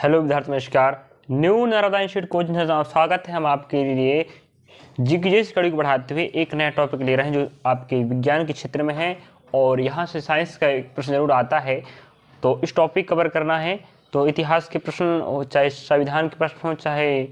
Hello विद्यार्थी, नमस्कार। New Narada institute coaching से स्वागत है। हम आपके लिए जीके स्टडी को बढ़ाते हुए एक नया टॉपिक ले रहे हैं जो आपके विज्ञान के क्षेत्र में है और यहाँ से साइंस का एक प्रश्न जरूर आता है, तो इस टॉपिक कवर करना है। तो इतिहास के प्रश्न हो, चाहे संविधान के प्रश्न हो, चाहे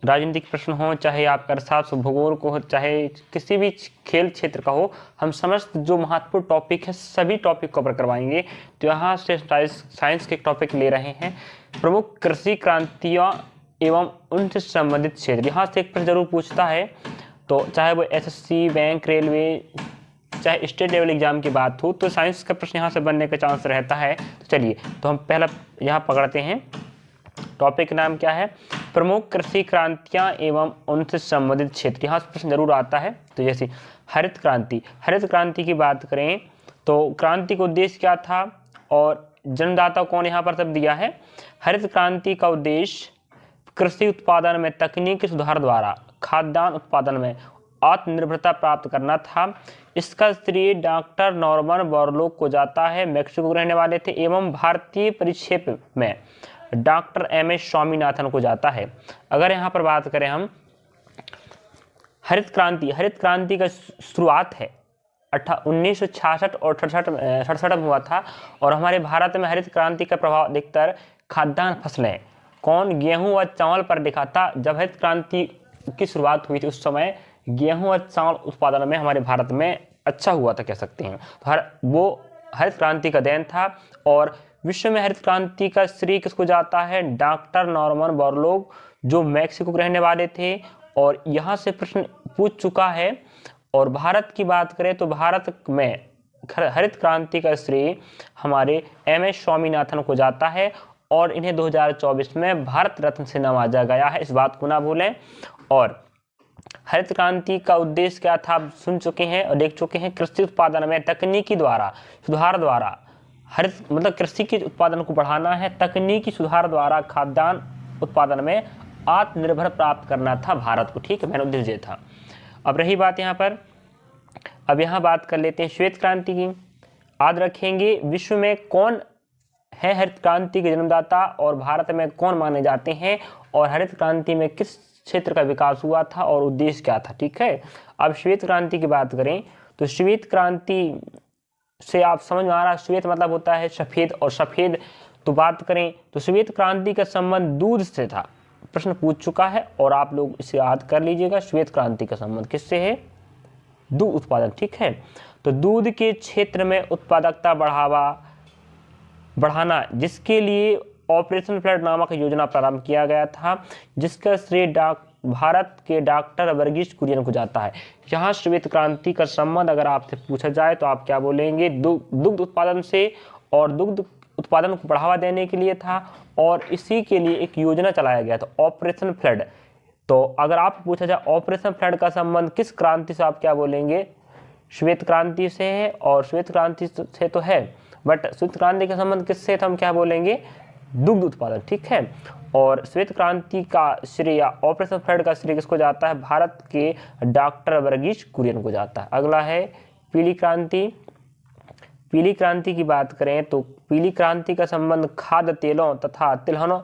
राजनीतिक प्रश्न हो, चाहे आपका अर्थशास्त्र भूगोल को हो, चाहे किसी भी खेल क्षेत्र का हो, हम समस्त जो महत्वपूर्ण टॉपिक है सभी टॉपिक कवर करवाएंगे। तो यहाँ से साइंस के टॉपिक ले रहे हैं, प्रमुख कृषि क्रांतियाँ एवं उनसे संबंधित क्षेत्र। यहाँ से एक प्रश्न जरूर पूछता है, तो चाहे वो एसएससी, बैंक, रेलवे, चाहे स्टेट लेवल एग्जाम की बात हो, तो साइंस का प्रश्न यहाँ से बनने का चांस रहता है। तो चलिए, तो हम पहला यहाँ पकड़ते हैं। टॉपिक नाम क्या है? प्रमुख कृषि क्रांतियां एवं उनसे संबंधित क्षेत्र। यहाँ से प्रश्न जरूर आता है। तो जैसे हरित क्रांति की बात करें तो क्रांति का उद्देश्य क्या था और जन्मदाता कौन, यहाँ पर सब दिया है। हरित क्रांति का उद्देश्य कृषि उत्पादन में तकनीकी सुधार द्वारा खाद्यान्न उत्पादन में आत्मनिर्भरता प्राप्त करना था। इसका श्रेय डॉक्टर नॉर्मन बोरलॉग को जाता है, मैक्सिको के रहने वाले थे, एवं भारतीय परिक्षेप में डॉक्टर एम.एस. स्वामीनाथन को जाता है। अगर यहाँ पर बात करें हम हरित क्रांति का शुरुआत है 1966 और 67 में हुआ था, और हमारे भारत में हरित क्रांति का प्रभाव अधिकतर खाद्यान्न फसलें गेहूं व चावल पर दिखा था। जब हरित क्रांति की शुरुआत हुई थी उस समय गेहूं व चावल उत्पादन में हमारे भारत में अच्छा हुआ था, कह सकते हैं। तो वो हरित क्रांति का देन था। और विश्व में हरित क्रांति का श्रेय किसको जाता है? डॉक्टर नॉर्मन बोरलॉग, जो मैक्सिको के रहने वाले थे, और यहाँ से प्रश्न पूछ चुका है। और भारत की बात करें तो भारत में हरित क्रांति का श्रेय हमारे एम.एस. स्वामीनाथन को जाता है, और इन्हें 2024 में भारत रत्न से नवाजा गया है, इस बात को ना भूलें। और हरित क्रांति का उद्देश्य क्या था आप सुन चुके हैं और देख चुके हैं। कृषि उत्पादन में तकनीकी सुधार द्वारा हरित मतलब कृषि के उत्पादन को बढ़ाना है, तकनीकी सुधार द्वारा खाद्यान्न उत्पादन में आत्मनिर्भर प्राप्त करना था भारत को। ठीक है, मैंने उद्देश्य था। अब रही बात यहाँ पर, अब यहाँ बात कर लेते हैं श्वेत क्रांति की। याद रखेंगे विश्व में कौन है हरित क्रांति के जन्मदाता और भारत में कौन माने जाते हैं, और हरित क्रांति में किस क्षेत्र का विकास हुआ था और उद्देश्य क्या था। ठीक है, अब श्वेत क्रांति की बात करें तो श्वेत क्रांति से आप समझ में आ रहा, श्वेत मतलब होता है सफेद, और सफेद तो बात करें तो श्वेत क्रांति का संबंध दूध से था। प्रश्न पूछ चुका है और आप लोग इसे याद कर लीजिएगा। श्वेत क्रांति का संबंध किससे है? दूध उत्पादन। ठीक है, तो दूध के क्षेत्र में उत्पादकता बढ़ाना, जिसके लिए ऑपरेशन फ्लड नामक योजना प्रारंभ किया गया था, जिसका श्रेय भारत के डॉक्टर वर्गीस कुरियन को जाता है। यहाँ श्वेत क्रांति का संबंध अगर आपसे पूछा जाए तो आप क्या बोलेंगे? दुग्ध उत्पादन से, और दुग्ध उत्पादन को बढ़ावा देने के लिए था, और इसी के लिए एक योजना चलाया गया था, ऑपरेशन फ्लड। तो अगर आप पूछा जाए ऑपरेशन फ्लड का संबंध किस क्रांति से, आप क्या बोलेंगे? श्वेत क्रांति से है, और श्वेत क्रांति से तो है, बट श्वेत क्रांति का संबंध किससे था, हम क्या बोलेंगे? दुग्ध उत्पादन। ठीक है, और श्वेत क्रांति का श्रेय, ऑपरेशन फ्लड का श्रेय किसको जाता है? भारत के डॉक्टर वर्गीस कुरियन को जाता है। अगला है पीली क्रांति। पीली क्रांति की बात करें तो पीली क्रांति का संबंध खाद्य तेलों तथा तिलहनों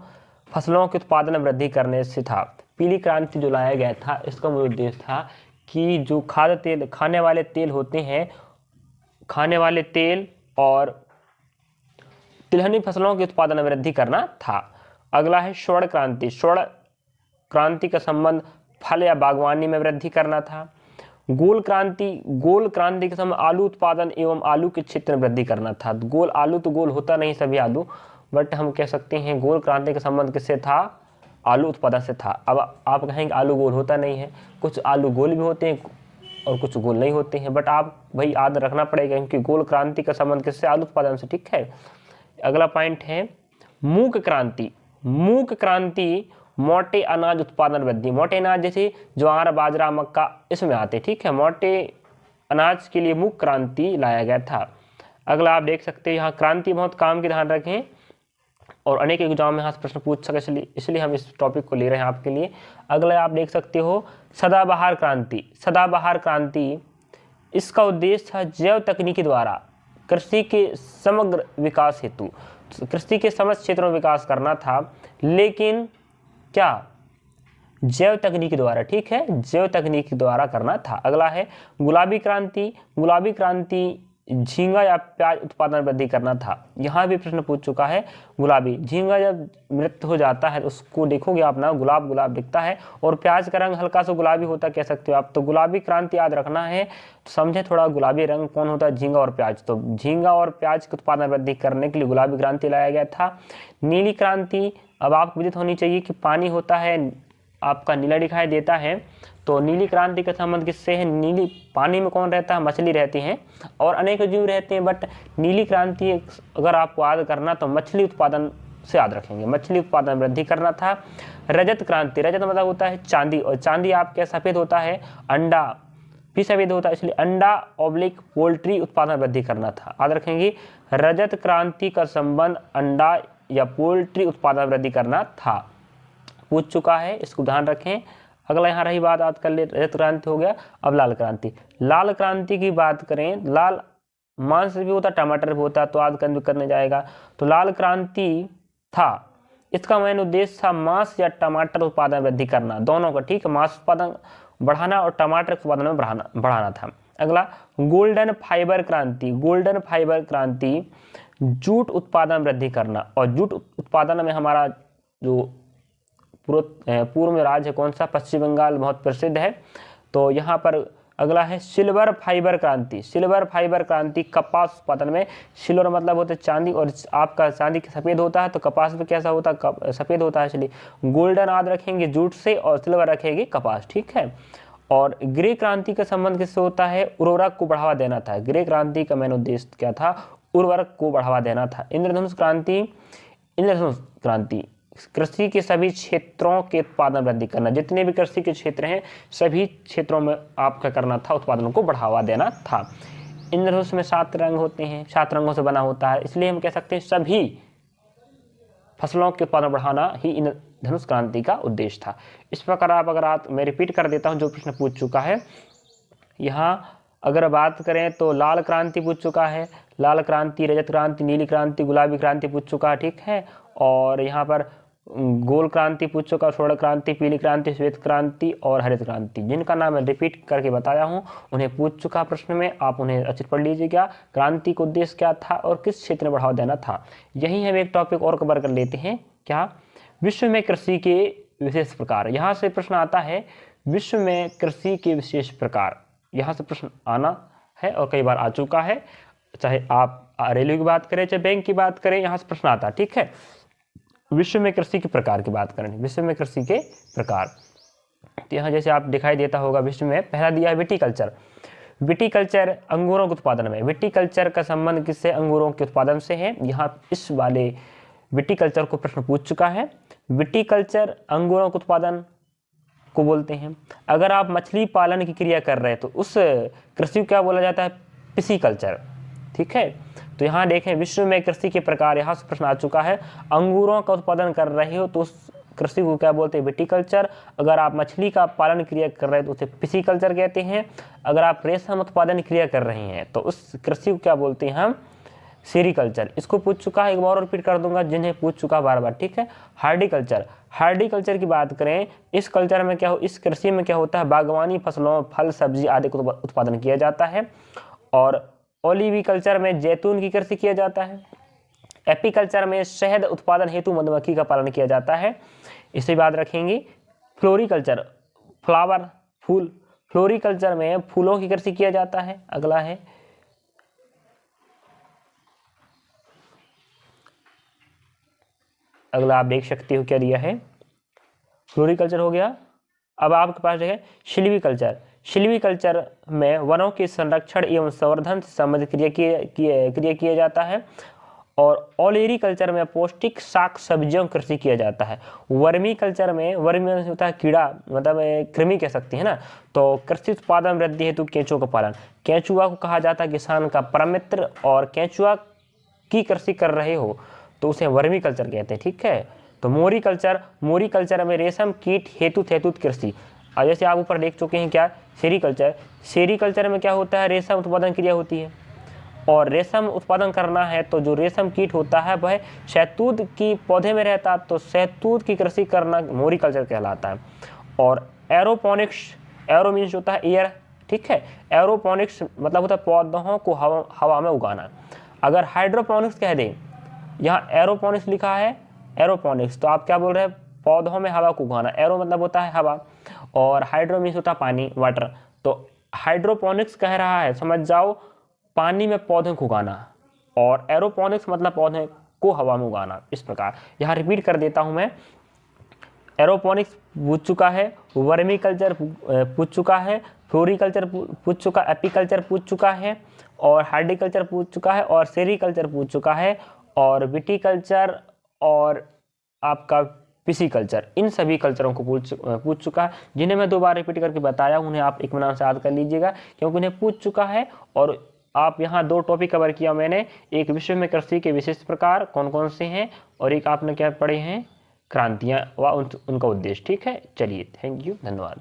फसलों के उत्पादन में वृद्धि करने से था। पीली क्रांति जो लाया गया था, इसका मूल उद्देश्य था कि जो खाद्य तेल, खाने वाले तेल होते हैं, खाने वाले तेल और तिलहनी फसलों के उत्पादन में वृद्धि करना था। अगला है स्वर्ण क्रांति। स्वर्ण क्रांति का संबंध फल या बागवानी में वृद्धि करना था। गोल क्रांति का संबंध आलू उत्पादन एवं आलू के क्षेत्र में वृद्धि करना था। गोल आलू तो गोल होता नहीं सभी आलू, बट हम कह सकते हैं गोल क्रांति का संबंध किससे था? आलू उत्पादन से था। अब आप कहेंगे आलू गोल होता नहीं है, कुछ आलू गोल भी होते हैं और कुछ गोल नहीं होते हैं, बट आप भाई याद रखना पड़ेगा क्योंकि गोल क्रांति का संबंध किससे? आलू उत्पादन से। ठीक है, अगला पॉइंट है मूक क्रांति। मूक क्रांति मोटे अनाज उत्पादन वृद्धि। मोटे अनाज जैसे ज्वार, बाजरा, मक्का इसमें आते। ठीक है, मोटे अनाज के लिए मूक क्रांति लाया गया था। अगला आप देख सकते हैं, यहाँ क्रांति बहुत काम की ध्यान रखें और अनेक एग्जाम में यहाँ से प्रश्न पूछ सके, इसलिए हम इस टॉपिक को ले रहे हैं आपके लिए। अगला आप देख सकते हो सदाबहार क्रांति। सदाबहार क्रांति, इसका उद्देश्य था जैव तकनीकी द्वारा कृषि के समग्र विकास हेतु कृषि के समस्त क्षेत्रों में विकास करना था, लेकिन क्या जैव तकनीक द्वारा, ठीक है, जैव तकनीक द्वारा करना था। अगला है गुलाबी क्रांति। गुलाबी क्रांति झींगा या प्याज उत्पादन वृद्धि करना था। यहाँ भी प्रश्न पूछ चुका है। गुलाबी झींगा जब मृत हो जाता है तो उसको देखोगे आप ना, गुलाब गुलाब दिखता है, और प्याज का रंग हल्का सा गुलाबी होता कह सकते हो आप। तो गुलाबी क्रांति याद रखना है, तो समझे थोड़ा गुलाबी रंग कौन होता है, झींगा और प्याज। तो झींगा और प्याज के उत्पादन वृद्धि करने के लिए गुलाबी क्रांति लाया गया था। नीली क्रांति, अब आपको विदित होनी चाहिए कि पानी होता है आपका नीला दिखाई देता है, तो नीली क्रांति का संबंध किससे है? नीली पानी में कौन रहता है? मछली रहती हैं और अनेक जीव रहते हैं, बट नीली क्रांति अगर आपको याद करना तो मछली उत्पादन से याद रखेंगे, मछली उत्पादन वृद्धि करना था। रजत क्रांति, रजत मतलब होता है चांदी, और चांदी आपके सफ़ेद होता है, अंडा भी सफ़ेद होता है, इसलिए अंडा ऑब्लिक पोल्ट्री उत्पादन वृद्धि करना था, याद रखेंगे। रजत क्रांति का संबंध अंडा या पोल्ट्री उत्पादन वृद्धि करना था, पूछ चुका है, इसको ध्यान रखें। अगला यहाँ रही बात, आज कर ले, रजत क्रांति हो गया। अब लाल क्रांति। लाल क्रांति की बात करें, लाल मांस भी होता, टमाटर भी होता, तो आज करने जाएगा। तो लाल क्रांति था, इसका मेन उद्देश्य था मांस या टमाटर उत्पादन वृद्धि करना, दोनों का, ठीक है, मांस उत्पादन बढ़ाना और टमाटर उत्पादन में बढ़ाना था। अगला गोल्डन फाइबर क्रांति। गोल्डन फाइबर क्रांति जूट उत्पादन वृद्धि करना, और जूट उत्पादन में हमारा जो पूर्व में राज्य है कौन सा? पश्चिम बंगाल बहुत प्रसिद्ध है। तो यहाँ पर अगला है सिल्वर फाइबर क्रांति। सिल्वर फाइबर क्रांति कपास उत्पादन में, सिल्वर मतलब होता है चांदी, और आपका चांदी सफ़ेद होता है, तो कपास में कैसा होता है? सफ़ेद होता है, इसलिए गोल्डन याद रखेंगे जूट से, और सिल्वर रखेंगे कपास, ठीक है। और ग्रे क्रांति का संबंध किससे होता है? उर्वरक को बढ़ावा देना था। ग्रे क्रांति का मेन उद्देश्य क्या था? उर्वरक को बढ़ावा देना था। इंद्रधनुष क्रांति। इंद्रधनुष क्रांति कृषि के सभी क्षेत्रों के उत्पादन वृद्धि करना, जितने भी कृषि के क्षेत्र हैं सभी क्षेत्रों में आपका करना था, उत्पादन को बढ़ावा देना था। इंद्रधनुष में 7 रंग होते हैं, 7 रंगों से बना होता है, इसलिए हम कह सकते हैं सभी फसलों के उत्पादन बढ़ाना ही इंद्रधनुष क्रांति का उद्देश्य था। इस प्रकार आप मैं रिपीट कर देता हूँ जो प्रश्न पूछ चुका है। यहाँ अगर बात करें तो लाल क्रांति पूछ चुका है, लाल क्रांति, रजत क्रांति, नीली क्रांति, गुलाबी क्रांति पूछ चुका है, ठीक है। और यहाँ पर गोल क्रांति पूछ चुका, स्वर्ण क्रांति, पीली क्रांति, श्वेत क्रांति और हरित क्रांति, जिनका नाम मैं रिपीट करके बताया हूँ, उन्हें पूछ चुका प्रश्न में, आप उन्हें अच्छे पढ़ लीजिएगा। क्रांति का उद्देश्य क्या था और किस क्षेत्र में बढ़ावा देना था। यही हम एक टॉपिक और कवर कर लेते हैं, क्या? विश्व में कृषि के विशेष प्रकार। यहाँ से प्रश्न आता है विश्व में कृषि के विशेष प्रकार, यहाँ से प्रश्न आना है और कई बार आ चुका है, चाहे आप रेलवे की बात करें चाहे बैंक की बात करें, यहाँ से प्रश्न आता है, ठीक है। विश्व में कृषि के प्रकार की बात करें, विश्व में कृषि के प्रकार, तो यहाँ जैसे आप दिखाई देता होगा, विश्व में पहला दिया है विटीकल्चर। विटीकल्चर अंगूरों के उत्पादन में, विटीकल्चर का संबंध किससे? अंगूरों के उत्पादन से है। यहाँ इस वाले विटीकल्चर को प्रश्न पूछ चुका है। विटीकल्चर अंगूरों के उत्पादन को बोलते हैं। अगर आप मछली पालन की क्रिया कर रहे हैं तो उस कृषि को क्या बोला जाता है? पिसीकल्चर, ठीक है। तो यहाँ देखें विश्व में कृषि के प्रकार, यहाँ से प्रश्न आ चुका है। अंगूरों का उत्पादन कर रहे हो तो उस कृषि को क्या बोलते हैं? विटीकल्चर। अगर आप मछली का पालन क्रिया कर रहे हैं तो उसे पिसीकल्चर कहते हैं। अगर आप रेशम उत्पादन क्रिया कर रहे हैं तो उस कृषि को क्या बोलते हैं हम? सेरीकल्चर। इसको पूछ चुका है, एक बार और रिपीट कर दूंगा जिन्हें पूछ चुका बार बार, ठीक है। हार्डिकल्चर। हार्डिकल्चर की बात करें, इस कल्चर में क्या हो, इस कृषि में क्या होता है? बागवानी फसलों, फल सब्जी आदि का उत्पादन किया जाता है। और ओलिविकल्चर में जैतून की कृषि किया जाता है। एपीकल्चर में शहद उत्पादन हेतु मधुमक्खी का पालन किया जाता है, इसे याद रखेंगे। फ्लोरिकल्चर, फ्लावर, फूल, फ्लोरिकल्चर में फूलों की कृषि किया जाता है। अगला है अगला आप देख सकते हो क्या दिया है, फ्लोरिकल्चर हो गया। अब आपके पास देखें सिल्वीकल्चर। सिल्वीकल्चर में वनों के संरक्षण एवं संवर्धन से संबंधित क्रिया किया जाता है। और ओलेरीकल्चर में पौष्टिक शाक सब्जियों की कृषि किया जाता है। वर्मी कल्चर में, वर्मी होता है कीड़ा, मतलब कृमि कह सकते हैं ना, तो कृषि उत्पादन वृद्धि हेतु केंचुओं का पालन। केंचुआ को कहा जाता है किसान का परम मित्र, और केंचुआ की कृषि कर रहे हो तो उसे वर्मी कल्चर कहते हैं, ठीक है। तो मोरीकल्चर, मोरीकल्चर में रेशम कीट हेतु कृषि। और जैसे आप ऊपर देख चुके हैं क्या, सेरीकल्चर। सेरीकल्चर में क्या होता है? रेशम उत्पादन क्रिया होती है। और रेशम उत्पादन करना है तो जो रेशम कीट होता है वह शहतूत की पौधे में रहता है, तो शहतूत की कृषि करना मोरिकल्चर कहलाता है। और एरोपोनिक्स, एरो मीन्स होता है एयर, ठीक है, एरोपोनिक्स मतलब होता है पौधों को हवा में उगाना। अगर हाइड्रोपोनिक्स कह दें, यहाँ एरोपोनिक्स लिखा है, एरोपोनिक्स, तो आप क्या बोल रहे हैं, पौधों में हवा को उगाना। एरो मतलब होता है हवा और हाइड्रो मीन्स होता है पानी, वाटर। तो हाइड्रोपोनिक्स कह रहा है, समझ जाओ, पानी में पौधे को उगाना, और एरोपोनिक्स मतलब पौधे को हवा में उगाना। इस प्रकार यहाँ रिपीट कर देता हूँ मैं, एरोपोनिक्स पूछ चुका है, वर्मी कल्चर पूछ चुका है, फ्लोरिकल्चर पूछ चुका, एपीकल्चर पूछ चुका है, और हार्टिकल्चर पूछ चुका है, और सेरिकल्चर पूछ चुका है, और विटीकल्चर और आपका पिसीकल्चर, इन सभी कल्चरों को पूछ चुका है, जिन्हें मैं 2 बार रिपीट करके बताया, उन्हें आप एक नाम से याद कर लीजिएगा क्योंकि उन्हें पूछ चुका है। और आप यहाँ 2 टॉपिक कवर किया मैंने, एक विश्व में कृषि के विशिष्ट प्रकार कौन कौन से हैं, और एक आपने क्या पढ़े हैं, क्रांतियाँ व उनका उद्देश्य। ठीक है, चलिए, थैंक यू, धन्यवाद।